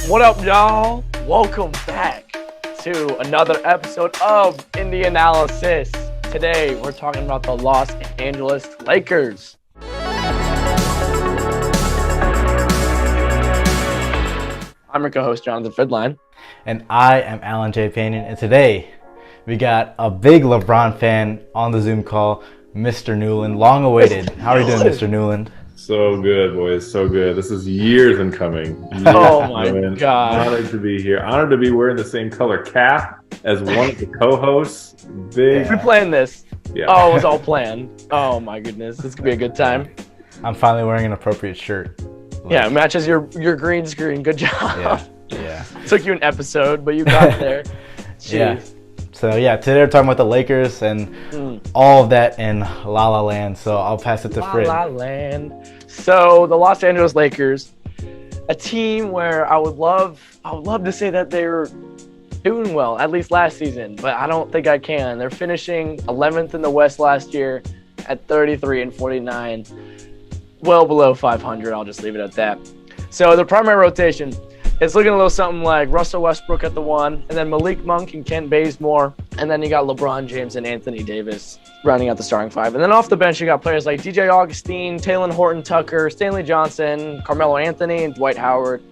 What up, y'all? Welcome back to another episode of Indy-Analysis. Today, we're talking about the Los Angeles Lakers. I'm your co-host, Jonathan Frid. And I am Alan J. Payne, and today we got a big LeBron fan on the Zoom call, Mr. Newland, long awaited. How are you doing, Mr. Newland? So good, boys. So good. This is years in coming. Oh my God. Honored to be here. Honored to be wearing the same color cap as one of the co-hosts. Big. We planned this. Yeah. Oh, it was all planned. Oh my goodness. This could be a good time. I'm finally wearing an appropriate shirt. Yeah, it matches your green screen. Good job. Yeah. Took you an episode, but you got there. Jeez. Yeah. So yeah, today we're talking about the Lakers and all of that in La La Land. So I'll pass it to Frid. La La Land. So the Los Angeles Lakers, a team where I would love to say that they're doing well, at least last season, but I don't think I can. They're finishing 11th in the West last year at 33-49, well below 500. I'll just leave it at that. So the primary rotation, it's looking a little something like Russell Westbrook at the 1, and then Malik Monk and Kent Bazemore, and then you got LeBron James and Anthony Davis rounding out the starting 5. And then off the bench, you got players like DJ Augustine, Talen Horton-Tucker, Stanley Johnson, Carmelo Anthony, and Dwight Howard.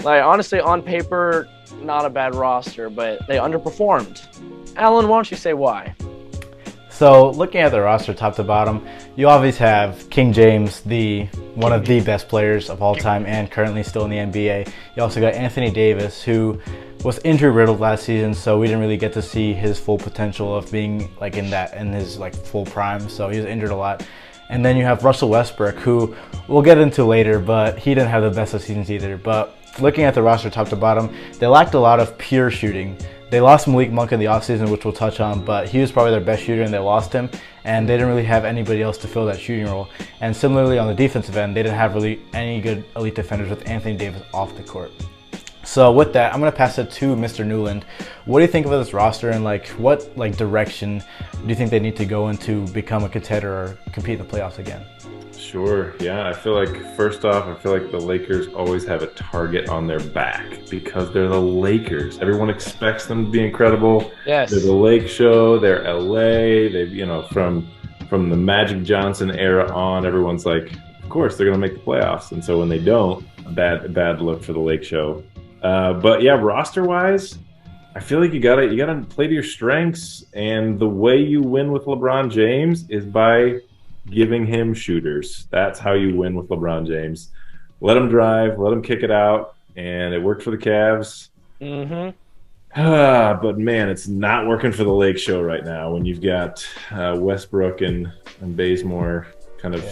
Like, honestly, on paper, not a bad roster, but they underperformed. Alan, why don't you say why? So looking at the roster top to bottom, you obviously have King James, one of the best players of all time and currently still in the NBA. You also got Anthony Davis, who was injury riddled last season, so we didn't really get to see his full potential of being like in his like full prime. So he was injured a lot. And then you have Russell Westbrook, who we'll get into later, but he didn't have the best of seasons either. But looking at the roster top to bottom, they lacked a lot of pure shooting. They lost Malik Monk in the offseason, which we'll touch on, but he was probably their best shooter and they lost him, and they didn't really have anybody else to fill that shooting role. And similarly on the defensive end, they didn't have really any good elite defenders with Anthony Davis off the court. So with that, I'm going to pass it to Mr. Newland. What do you think of this roster, and what direction do you think they need to go in to become a contender or compete in the playoffs again? Sure. Yeah. I feel like, first off, the Lakers always have a target on their back because they're the Lakers. Everyone expects them to be incredible. Yes. They're the Lake Show. They're LA. They've, from the Magic Johnson era on, everyone's like, of course they're going to make the playoffs. And so when they don't, bad look for the Lake Show. But yeah, roster-wise, I feel like you gotta play to your strengths, and the way you win with LeBron James is by giving him shooters. That's how you win with LeBron James. Let him drive, let him kick it out, and it worked for the Cavs. But man, it's not working for the Lake Show right now when you've got Westbrook and Bazemore kind of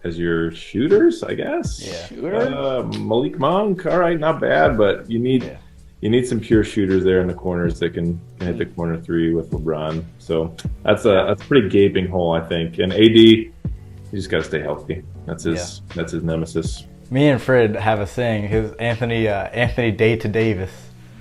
as your shooters, I guess. Yeah. Malik Monk, all right, not bad, but you need some pure shooters there in the corners that can hit the corner three with LeBron. So that's a pretty gaping hole, I think. And AD, you just got to stay healthy. That's his nemesis. Me and Frid have a saying. His Anthony Day to Davis.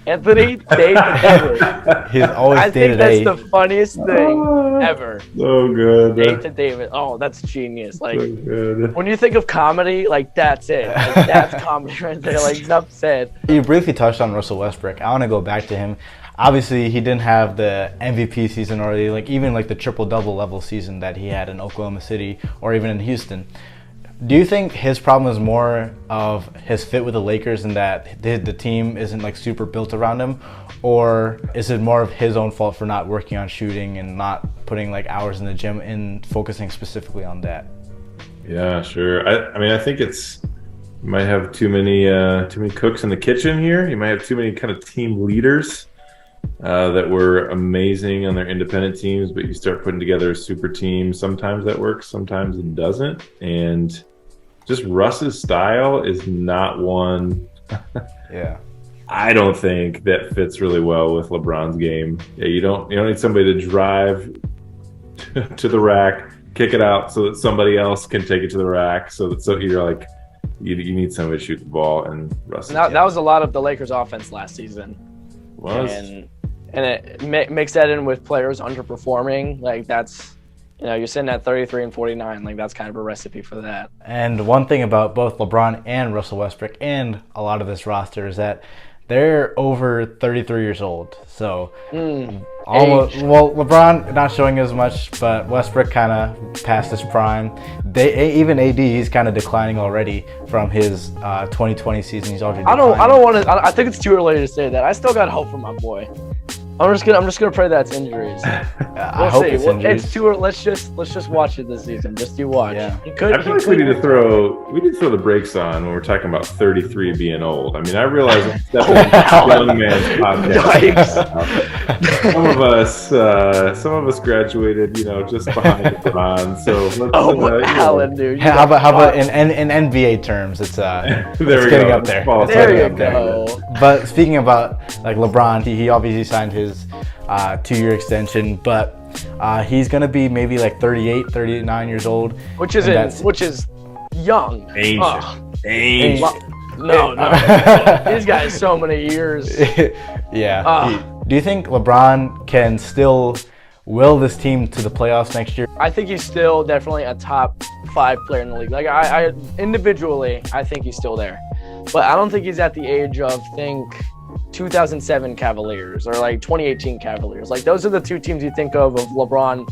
Anthony Day to Davis. He's always day to day. I think that's the funniest thing ever. So good. Day to Davis. Oh, that's genius. Like, so good. When you think of comedy, like, that's it. Like, that's comedy right there. Like, enough said. You briefly touched on Russell Westbrook. I want to go back to him. Obviously, he didn't have the MVP season or even the triple-double level season that he had in Oklahoma City or even in Houston. Do you think his problem is more of his fit with the Lakers and that the team isn't super built around him, or is it more of his own fault for not working on shooting and not putting hours in the gym and focusing specifically on that? Yeah, sure. I think you might have too many cooks in the kitchen here. You might have too many kind of team leaders that were amazing on their independent teams, but you start putting together a super team. Sometimes that works, sometimes it doesn't, and just Russ's style is not one. I don't think that fits really well with LeBron's game. Yeah, you don't need somebody to drive to the rack, kick it out so that somebody else can take it to the rack. So you're you need somebody to shoot the ball, and Russ. That was a lot of the Lakers' offense last season. And it mix that in with players underperforming. That's you're sitting at 33-49. That's kind of a recipe for that. And one thing about both LeBron and Russell Westbrook and a lot of this roster is that they're over 33 years old. So Age. well, LeBron not showing as much, but Westbrook kind of past his prime. Even AD, he's kind of declining already from his 2020 season. He's already declining. I don't want to. I think it's too early to say that. I still got hope for my boy. I'm just gonna pray that's injuries. I hope it's injuries. It's too early. Let's just watch it this season. Just you watch. Yeah. I feel like we need to throw the brakes on when we're talking about 33 being old. I mean, I realize I'm stepping into young man's podcast. Some of us graduated, just behind LeBron. So let's, Alan, dude. How about in NBA terms, it's getting up there. There you go. But speaking about like LeBron, he obviously signed his 2-year extension, but he's gonna be maybe like 38, 39 years old, which is young. Ancient. No. He's got so many years. Yeah. Do you think LeBron can still will this team to the playoffs next year? I think he's still definitely a top 5 player in the league. Like I individually, I think he's still there, but I don't think he's at the age of 2007 Cavaliers or like 2018 Cavaliers. Like those are the two teams you think of LeBron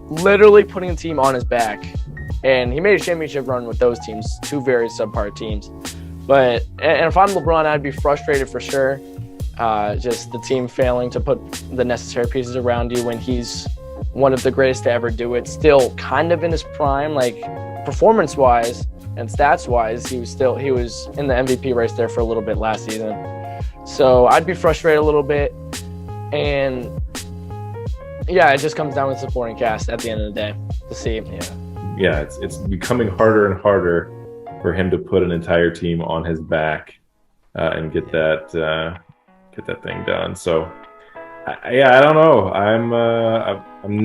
literally putting a team on his back, and he made a championship run with those teams, 2 very subpar teams. But and if I'm LeBron, I'd be frustrated for sure. Just the team failing to put the necessary pieces around you when he's one of the greatest to ever do it. Still kind of in his prime, like performance-wise and stats-wise, he was in the MVP race there for a little bit last season. So I'd be frustrated a little bit, and yeah, it just comes down to supporting cast at the end of the day to see. Yeah, it's becoming harder and harder for him to put an entire team on his back and get that thing done. So I don't know. I will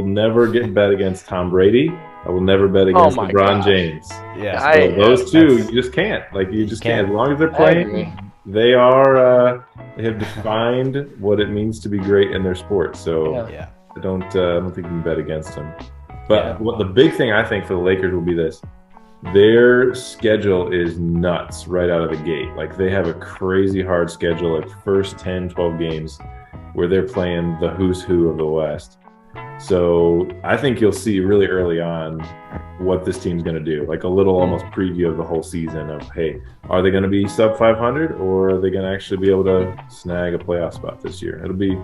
never get bet against Tom Brady. I will never bet against LeBron James. Yeah, so those two, you just can't. Like you just can't. As long as they're playing, they have defined what it means to be great in their sport. So I don't think you can bet against them. But what the big thing I think for the Lakers will be this: their schedule is nuts right out of the gate. Like they have a crazy hard schedule, like first 10, 12 games where they're playing the who's who of the West. So I think you'll see really early on what this team's going to do, like a little almost preview of the whole season of, hey, are they going to be sub 500 or are they going to actually be able to snag a playoff spot this year? It'll be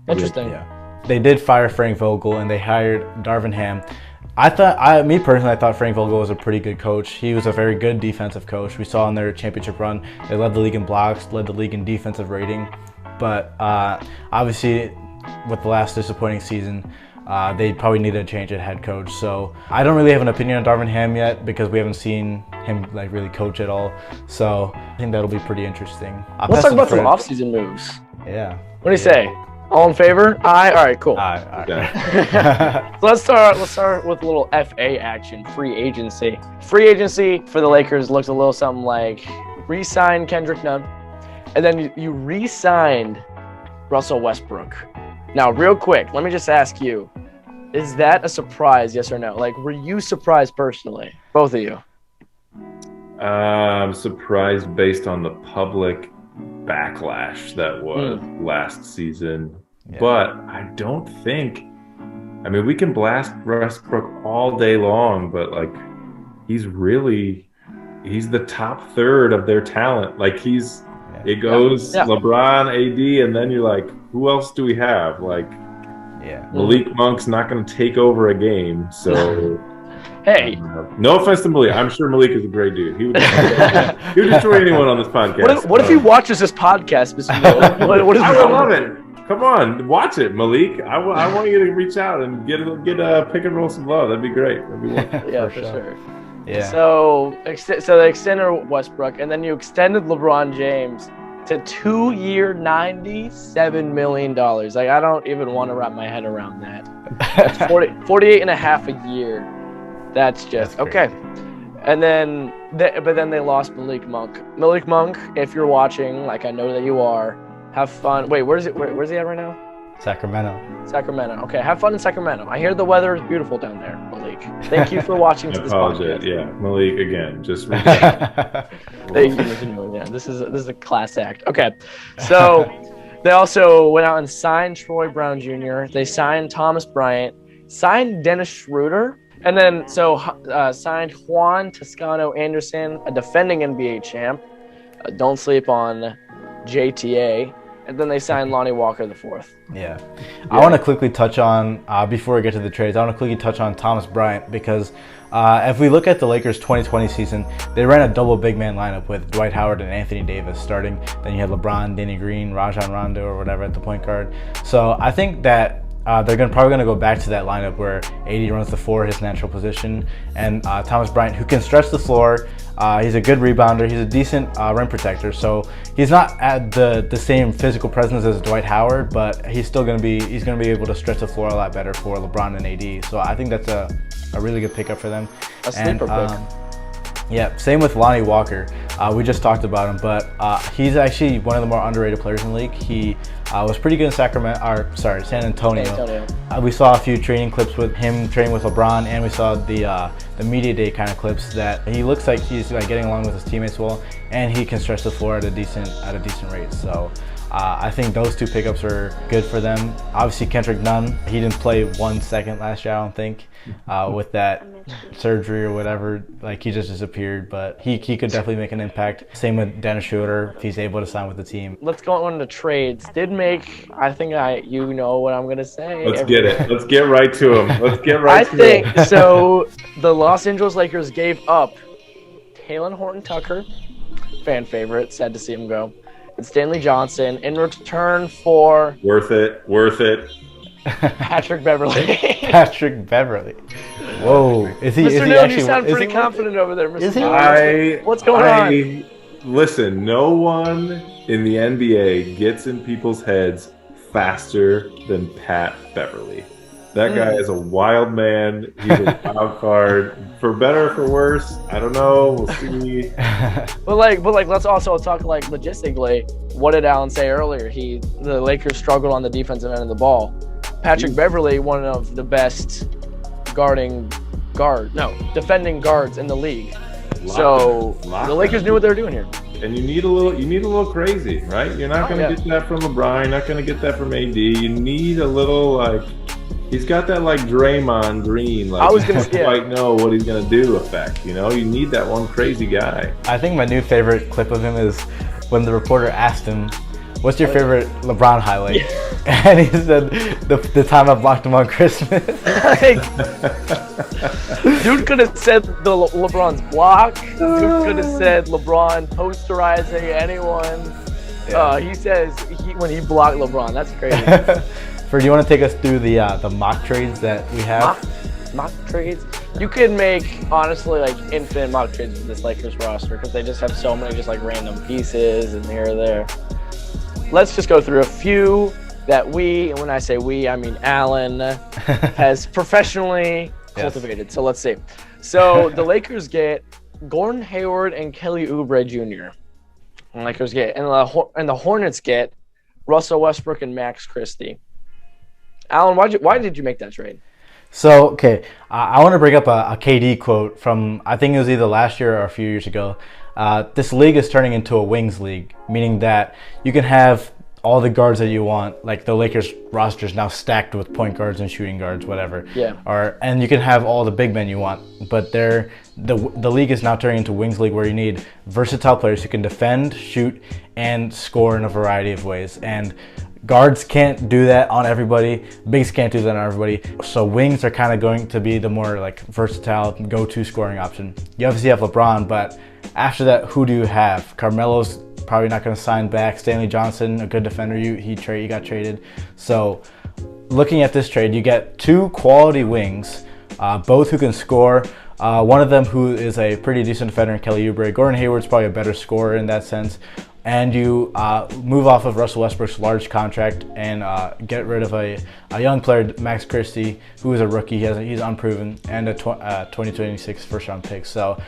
interesting. Yeah. They did fire Frank Vogel and they hired Darvin Ham. I thought Frank Vogel was a pretty good coach. He was a very good defensive coach. We saw in their championship run, they led the league in blocks, led the league in defensive rating. But obviously, with the last disappointing season, they probably need to change a head coach. So I don't really have an opinion on Darvin Ham yet because we haven't seen him like really coach at all. So I think that'll be pretty interesting. Let's talk about some offseason moves. Yeah. What do you say? All in favor? Aye. All right, cool. Aye. So let's start with a little FA action, free agency. Free agency for the Lakers looks a little something like re-sign Kendrick Nunn, and then you re-signed Russell Westbrook. Now, real quick, let me just ask you, is that a surprise, yes or no? Like, were you surprised personally, both of you? I'm surprised based on the public backlash that was last season. Yeah. But I don't think, we can blast Westbrook all day long, but like he's the top third of their talent. Like it goes LeBron, AD, and then you're like, who else do we have? Like Malik Monk's not going to take over a game, so hey, no offense to Malik. I'm sure Malik is a great dude. He would destroy anyone on this podcast. What if he watches this podcast, Mr. Miller? What is I would love it. Come on, watch it, Malik. I want you to reach out and get pick and roll some love. That'd be great. That'd be wonderful. Yeah, for sure. Yeah. So they extended Westbrook, and then you extended LeBron James to 2-year, $97 million. Like, I don't even want to wrap my head around that. That's 48 and a half a year. That's just okay. And then, but then they lost Malik Monk. Malik Monk, if you're watching, like I know that you are, have fun. Wait, where's he at right now? Sacramento. Sacramento. Okay, have fun in Sacramento. I hear the weather is beautiful down there, Malik. Thank you for watching I this apologize. podcast. Yeah, Malik again. Just Thank you for doing that. This is a class act. Okay, so they also went out and signed Troy Brown Jr. They signed Thomas Bryant, signed Dennis Schroeder, and then signed Juan Toscano Anderson, a defending NBA champ. Don't sleep on JTA. And then they signed Lonnie Walker the fourth. Yeah. I want to quickly touch on, before we get to the trades, I want to quickly touch on Thomas Bryant because if we look at the Lakers' 2020 season, they ran a double big man lineup with Dwight Howard and Anthony Davis starting. Then you had LeBron, Danny Green, Rajon Rondo, or whatever at the point guard. So I think that they're probably going to go back to that lineup where AD runs the floor, his natural position, and Thomas Bryant, who can stretch the floor. He's a good rebounder. He's a decent rim protector. So he's not at the same physical presence as Dwight Howard, but he's going to be able to stretch the floor a lot better for LeBron and AD. So I think that's a really good pickup for them. A sleeper pick. Yeah, same with Lonnie Walker. We just talked about him, but he's actually one of the more underrated players in the league. He was pretty good in San Antonio. We saw a few training clips with him training with LeBron, and we saw the media day kind of clips that he looks like he's getting along with his teammates well, and he can stretch the floor at a decent rate. So I think those two pickups are good for them. Obviously, Kendrick Nunn, he didn't play 1 second last year, I don't think, with that surgery or whatever. Like, he just disappeared, but he could definitely make an impact. Same with Dennis Schroeder, if he's able to sign with the team. Let's go on to trades. I think you know what I'm going to say. Let's get it. Let's get right to him. I think so. The Los Angeles Lakers gave up Talen Horton-Tucker, fan favorite, sad to see him go, and Stanley Johnson in return for worth it. Patrick Beverley. Patrick Beverley. Whoa. Is he Mr. Newland, you sound pretty confident over there, Mr. Newland. What's going on? Listen, no one in the NBA gets in people's heads faster than Pat Beverley. That guy is a wild man. He's a wild card. For better or for worse, I don't know. We'll see. But let's also talk logistically. What did Alan say earlier? The Lakers struggled on the defensive end of the ball. Patrick Beverley, one of the best defending guards in the league. The Lakers knew what they were doing here. And you need a little crazy, right? You're not going to get that from LeBron. You're not going to get that from AD. You need a little he's got that Draymond Green. I was going to quite know what he's going to do effect. You need that one crazy guy. I think my new favorite clip of him is when the reporter asked him, "What's your favorite LeBron highlight?" And he said, the time I blocked him on Christmas. Dude could have said LeBron's block. Dude could have said LeBron posterizing anyone. Yeah. He says when he blocked LeBron. That's crazy. Do you want to take us through the mock trades that we have? Mock trades? You could make, honestly, infinite mock trades with this Lakers roster because they just have so many random pieces and here or there. Let's just go through a few that and when I say we, I mean Alan, has professionally cultivated. So let's see. So the Lakers get Gordon Hayward and Kelly Oubre Jr. And the Hornets get Russell Westbrook and Max Christie. Alan, why did you make that trade? So, okay, I want to bring up a KD quote from, I think it was either last year or a few years ago. This league is turning into a wings league, meaning that you can have all the guards that you want. Like the Lakers roster is now stacked with point guards and shooting guards, whatever. Yeah. And you can have all the big men you want. But the league is now turning into a wings league where you need versatile players who can defend, shoot, and score in a variety of ways. And guards can't do that on everybody. Bigs can't do that on everybody. So wings are kind of going to be the more versatile go-to scoring option. You obviously have LeBron, but after that, who do you have? Carmelo's probably not going to sign back. Stanley Johnson, a good defender, he got traded. So looking at this trade, you get two quality wings, both who can score. One of them who is a pretty decent defender in Kelly Oubre. Gordon Hayward's probably a better scorer in that sense. And you move off of Russell Westbrook's large contract and get rid of a young player, Max Christie, who is a rookie. He's unproven, and a 2026 first-round pick. So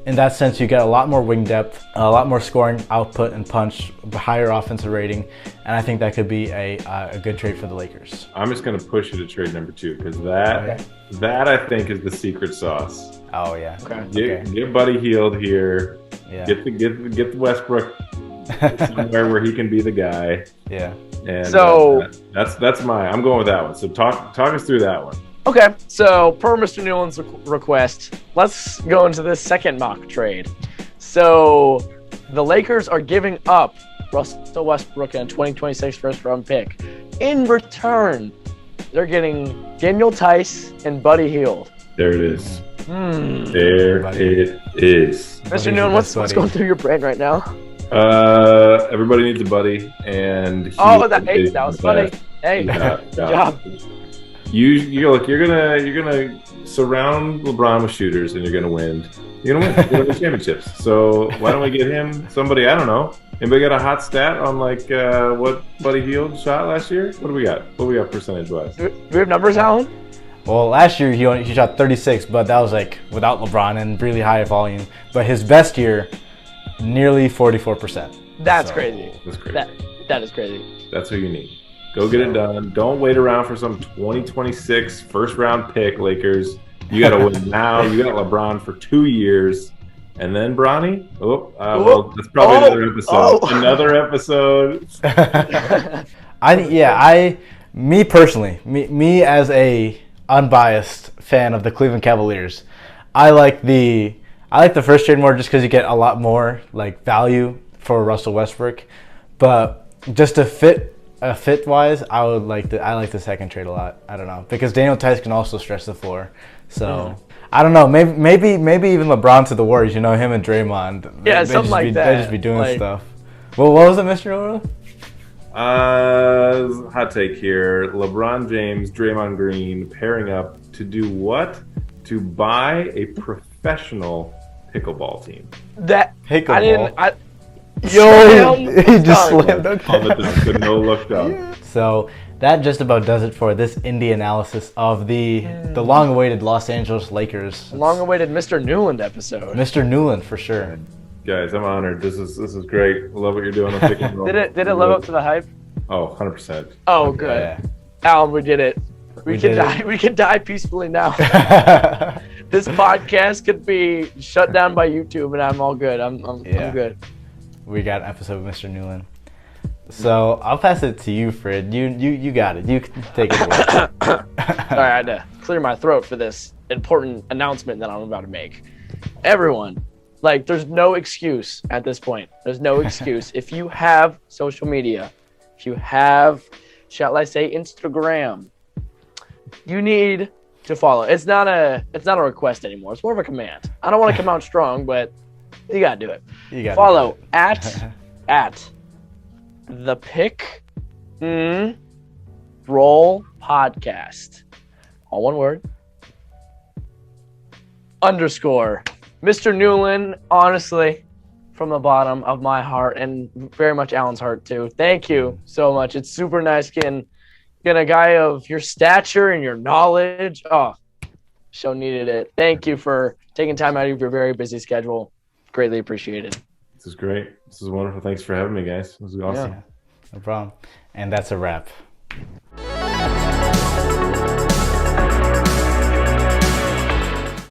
in that sense, you get a lot more wing depth, a lot more scoring output and punch, higher offensive rating, and I think that could be a good trade for the Lakers. I'm just going to push you to trade number 2 because that I think is the secret sauce. Oh yeah. Okay. Get Buddy Hield here. Yeah. Get the Westbrook somewhere where he can be the guy. Yeah. And so that's I'm going with that one. So talk us through that one. Okay, so per Mr. Newland's request, let's go into this second mock trade. So the Lakers are giving up Russell Westbrook and a 2026 first-round pick. In return, they're getting Daniel Tice and Buddy Hield. There it is. There it is. Mr. Newland, what's going through your brain right now? Everybody needs a buddy, and that was funny. Hey, good job. You're gonna surround LeBron with shooters, and you're gonna win. You're gonna win the championships. So why don't we get him somebody? I don't know. Anybody got a hot stat on what Buddy Hield shot last year? What do we got? What do we got percentage wise? Do we have numbers, Alan? Well, last year he shot 36, but that was without LeBron and really high volume. But his best year, nearly 44%. That's crazy. That's crazy. That is crazy. That's what you need. Go get it done. Don't wait around for some 2026 first-round pick, Lakers. You got to win now. You got LeBron for 2 years. And then Bronny? Well, that's probably another episode. Another episode. Me personally, me as a unbiased fan of the Cleveland Cavaliers, I like the first trade more just because you get a lot more value for Russell Westbrook. But just to fit wise, I like the second trade a lot. I don't know, because Daniel Tice can also stretch the floor. So I don't know. Maybe even LeBron to the Warriors. Him and Draymond. Yeah, something like that. They just be doing stuff. Well, what was it, Mr. Ola? Hot take here. LeBron James, Draymond Green pairing up to do what? To buy a professional pickleball team. Pickleball. He just slammed it. The no look down. So that just about does it for this Indy-Analysis of the long-awaited Los Angeles Lakers. Long-awaited Mr. Newland episode. Mr. Newland, for sure. Guys, I'm honored. This is great. I love what you're doing. I'm picking Did it live up to the hype? Oh, 100%. Oh, good. Yeah. Alan, we did it. We can die peacefully now. This podcast could be shut down by YouTube, and I'm all good. I'm good. We got an episode with Mr. Newland. So I'll pass it to you, Frid. You got it. You can take it away. Sorry, I had to clear my throat for this important announcement that I'm about to make. Everyone, there's no excuse at this point. There's no excuse. If you have social media, if you have, shall I say, Instagram, you need to follow. It's not a request anymore. It's more of a command. I don't want to come out strong, but you gotta do it. You gotta follow at the Pick Roll Podcast. All one word. _ Mr. Newland, honestly, from the bottom of my heart and very much Alan's heart too. Thank you so much. It's super nice getting a guy of your stature and your knowledge. Oh, show needed it. Thank you for taking time out of your very busy schedule. Greatly appreciated. This is great. This is wonderful. Thanks for having me, guys. This is awesome. Yeah, no problem. And that's a wrap.